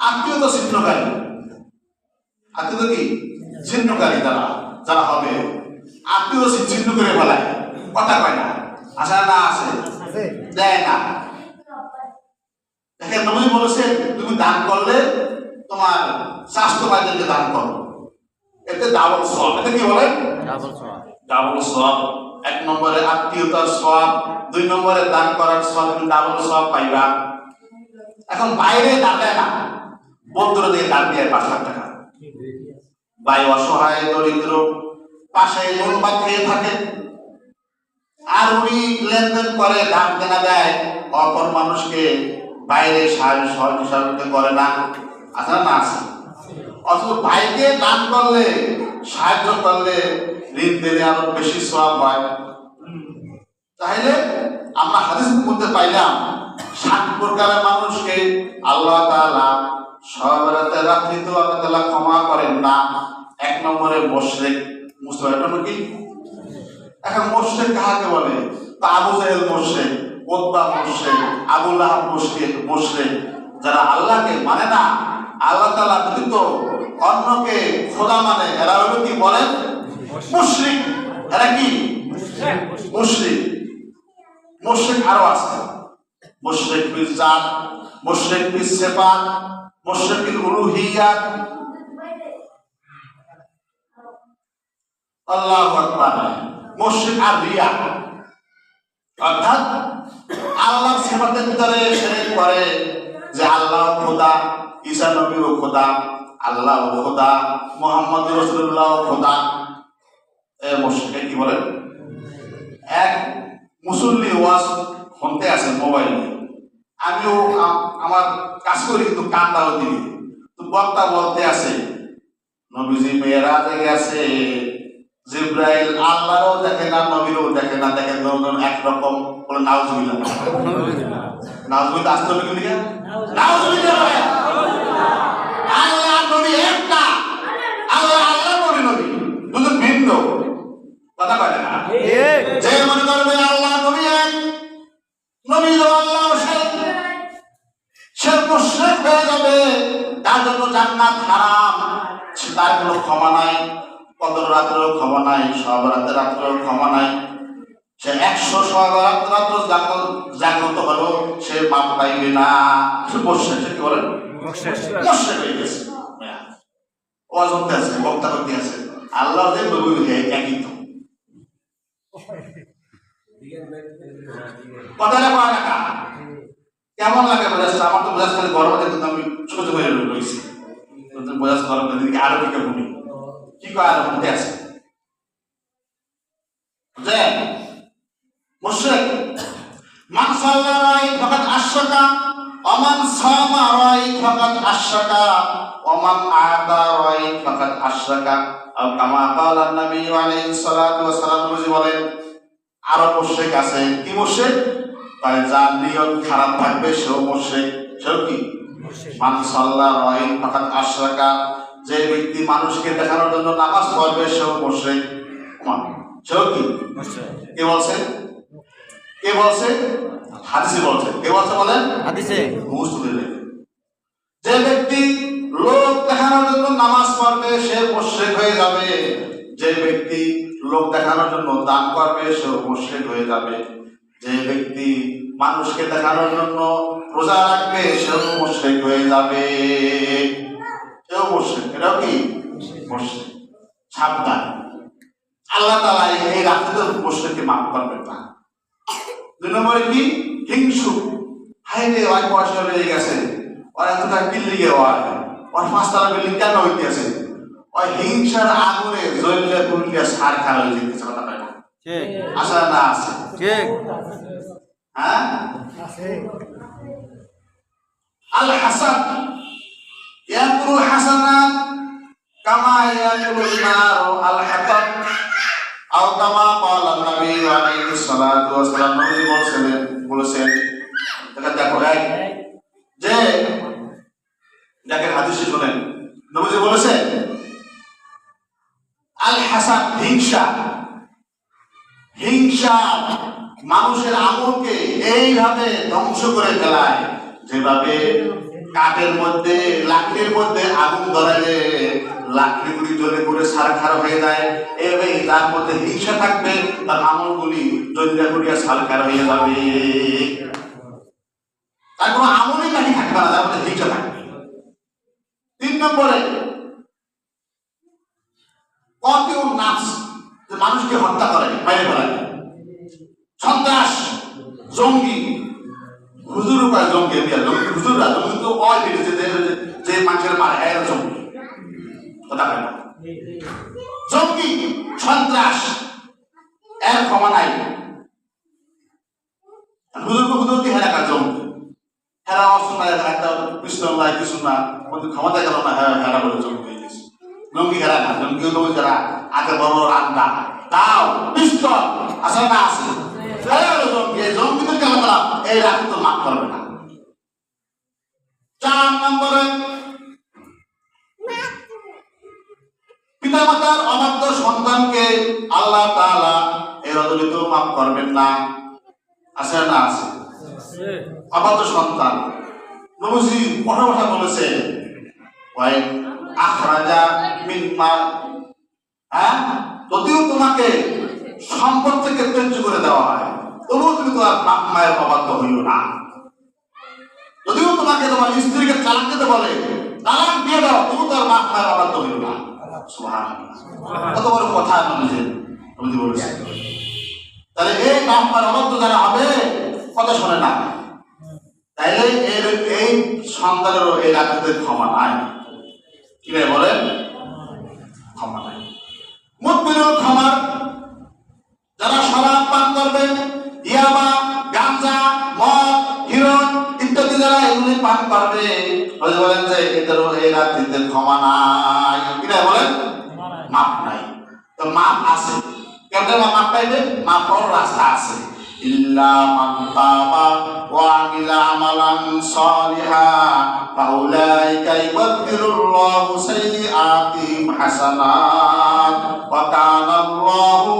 আত্মীয়তা ছিন্নকারী, আত্মীয়তা কি ছিন্নকারী যারা হবে আত্মীয়তা ছিন্ন করে ফেলায়, কথা কয় না, আসে না, আসে দেয় না। দেখেন নবী বলেছেন তুমি দান করলে তোমার স্বাস্থ্য ভাইদেরকে দান করো, এতে ডাবল সওয়াব। এটা কি বলেন? ডাবল সওয়াব। এক নম্বরে আত্মীয়তার সওয়াব, দুই নম্বরে দান করার সওয়াব, তুমি ডাবল সওয়াব পাইবা। এখন বাইরে দান দেয় না, বন্ধুরা দিয়ে দান দিয়ে 5 লাখ টাকা, ভাই অসহায় দরিদ্র পাশে নুনবাদ খেয়ে থাকে, আর উনি লেনদেন করে দান দেনা দেয়, অপর মানুষকে বাইরে সহযোগিতা করে না, আসলে না আছে। অথচ ভাইকে দান করলে, সাহায্য করলে, ঋণ দিলে আরো বেশি সওয়াব হয়। তাহলে আমরা হাদিসের মধ্যে পাইলাম 7 প্রকারের মানুষকে আল্লাহ তাআলা সবেরাতে রাত্রিতে আল্লাহ তাআলা ক্ষমা করেন না। 1 নম্বরে মুশরিক, মুসলমান কি? এখন মুশরিক কাকে বলে? আবু জাহেল মুশরিক, উতবা মুশরিক, আবু লাহাব মুশরিক, যারা আল্লাহকে মানে না, আল্লাহ তাআলা ব্যতীত অন্যকে খোদা মানে, এরা হলো কি বলেন? মুশরিক। এরা কি মুশরিক? মুশরিক আরো আছে, মুশরিক বিল জাত, মুশরিক বিল সিফাত, মুশরিক বিল উলুহিয়াত। আল্লাহু আকবার। মুশরিক আর রিয়া, অর্থাৎ আল্লাহর সিফাতের ভিতরে শিরক করে যে আল্লাহ খোদা, ঈসা নবীও খোদা, আল্লাহ খোদা, মুহাম্মদ রাসূলুল্লাহ খোদা। মুশরিক কি বলেন? এক মুসল্লি ওয়াজ শুনতে আছে মোবাইলে, আমিও আমার কাজ করি কিন্তু কান্দাও দিই, তো বক্তা বলতে আছে নবীজি মেরাজে গেছে, জিব্রাইল আল্লাহরও দেখে না, নবীরও দেখে না, দেখে একরকম বলে নাউজুবিল্লাহ। নাউজুবিল্লাহ আসতে হবে কি? নাউজুবিল্লাহ। আল্লাহ নবী একটা, আল্লাহ আল্লাহ নবী নবী দুটো ভিন্ন, কথা বলে না। যে মনে করবে আল্লাহ নবী এক, নবী আল্লাহ সে মুশরিক হয়ে যাবে, তার জন্য জান্নাত হারাম, তার কোনো ক্ষমা নাই, কদর রাত্রেও ক্ষমা নাই, সব রাত্রেও ক্ষমা নাই। সে 100 সব রাত্র জাগ্রত হলো, সে মাপ পাইবে না, সে মুশরিক। কি বলেন? মুশরিক হয়ে গেছে। ওয়াজ করতে আছে, বক্তা করতে আছে, আল্লাহ যে নবী একই তো। কথাটা কয় টাকা কেমন লাগে বোঝাচ্ছে? আমার তো বোঝাচ্ছে খালি গরম আছে, কিন্তু আমি ছোট হয়ে রয়েছি, বোঝাচ্ছে গরম দিকে আরো কি কেমন কি কয় আরো মধ্যে আছে যে মুশরিক মান সাল্লা রাই ফাকাত আশরাকা ওয়া মান সামা রাই ফাকাত আশরাকা ওয়া মান আদা রাই ফাকাত আশরাকা। আর কামা ক্বালা নবী আলাইহিস সালাতু ওয়াস সালাম বলেন আরো মুশরিক আছে। কি মুশরিক? তাই যার নিয়ত খারাপ থাকবে সেও মুশরিক। সেও কি? মান সাল্লা রাই ফাকাত আশরাকা, যে ব্যক্তি মানুষকে দেখানোর জন্য নামাজ পড়বে সেও মুশরিক। সেও কি? কে বলছে? কে বলছে? হাদিসে বলছে। কে বলছে বলেন? হাদিসে। যে ব্যক্তি লোক দেখানোর জন্য নামাজ পড়বে সে মুশরিক হয়ে যাবে, যে ব্যক্তি লোক দেখানোর জন্য দান করবে সেও মুশরিক হয়ে যাবে, যে ব্যক্তি মানুষকে দেখানোর জন্য রোজা রাখবে সেও মুশরিক হয়ে যাবে, সেও মুশরিক। এটাও কি? মুশরিক। সাবধান, আল্লাহ তাআলা এই রাতে মুশরিককে মাফ করবেন না। 2 নম্বরে কি? হিংসু। হায় রে, ওই পয়সা হয়ে গেছে, ওর এত টাকা বিল্ডিং এ ওর 5তলা বিল্ডিং কেন হইতেছে? ওই হিংসার আগুনে জ্বললে পুড়লে সার খার হয়ে যেতেছে। কথা বলে ঠিক আসা না আছে? ঠিক। হ্যাঁ আছে। আল হাসান ইয়াকুলু হাসানাত কামা ইয়াকুলু নারু আল হাতাব আও কামা ক্বালা নবী আলাইহিস সালাতু ওয়াস সালাম। নবী বলেছেন দেখো যে দেখেন হাদিসে শুনেন, নবী বলেছেন আল হাসান, হিংসা মানুষের আমলকে এইভাবে ধ্বংস করে ফেলায় যেভাবে কাঠের মধ্যে লাকড়ির মধ্যে আগুন ধরাইলে লাকড়িগুলি জ্বলে পড়ে ছারখার হয়ে যায়, এভাবে তার মধ্যে হিংসা থাকবে, তার আমলগুলি জ্বলিয়া পড়িয়া ছারখার হয়ে যাবে। তার কোনো আমলই নাকি থাকবে না, তার মধ্যে হিংসা থাকবে। 3 নম্বরে কতিউ নাফস, যে মানুষকে হত্যা করে, মেরে ফেলে, সন্ত্রাস, জঙ্গি। হুজুর উপায় জঙ্গি দিয়া জঙ্গি, হুজুররা জঙ্গি তো কয় দিয়েছে যে মানুষের মারে এর জঙ্গি, কথা বলে না। জঙ্গি, সন্ত্রাস, এর ক্ষমা নাই। হুজুর কি হেরা কাজ জঙ্গি, হেরা অস্ত্র নাই, একটা পিস্তল নাই, কিছু না, ক্ষমতা গেল না, হেরা বলে জঙ্গি হয়ে গেছে। জঙ্গি হেরা না, জঙ্গি হলো যারা আগে বড় বড় রান্না, তাও পিস্তল আছে না, আছে জঙ্গিদেরকে আমরা এই রাখি তো মাফ করবে না। 4 নম্বরে পিতামাতার অবাধ্য সন্তানকে আল্লাহ তাআলা এই রজনীতে মাফ করবেন না, আছে না, আছে। অবাধ্য সন্তান নবীজি কথা বলেছে, ওয়াই আখরাজা মিন মাল, যদিও তোমাকে সম্পদ থেকে ত্যায্য করে দেওয়া হয়, তবুও তুমি তোমার বাপ মায়ের অবাধ্য হইও না। যদিও তোমাকে তোমার স্ত্রীকে তালাক দিতে বলে, তালাক দিয়ে দাও, তবু তোমার বাপ মায়ের অবাধ্য হইও না। সুবহানাল্লাহ, কত বড় কথা নবীজি বলেছেন। তাহলে এই বাপ মায়ের অবাধ্য যারা হবে, কথা শোনে না, তাইলে এই সন্তানেরও এই রাখতে ক্ষমা নাই। কি বলেন? ক্ষমা নাই। মুতবিরুল খামার, যারা শরাব পান করবে, ইয়াবা, গাঁজা, মদ, হিরোইন ইত্যাদি যারা এগুলি পান করবে, বলেন যে এদেরও এই রাত্রিতে ক্ষমা নাই। কি বলেন? মাপ নাই। তো মাপ আছে, কেমন মাপ পাইবে? মাপ পাওয়ার রাস্তা আছে। ইল্লা মান তাবা ওয়া আমিলা আমালান সালিহা ফাউলাইকা ইউবাদদিলুল্লাহু সাইয়্যাতিহিম হাসানাত ওয়া কানা আল্লাহু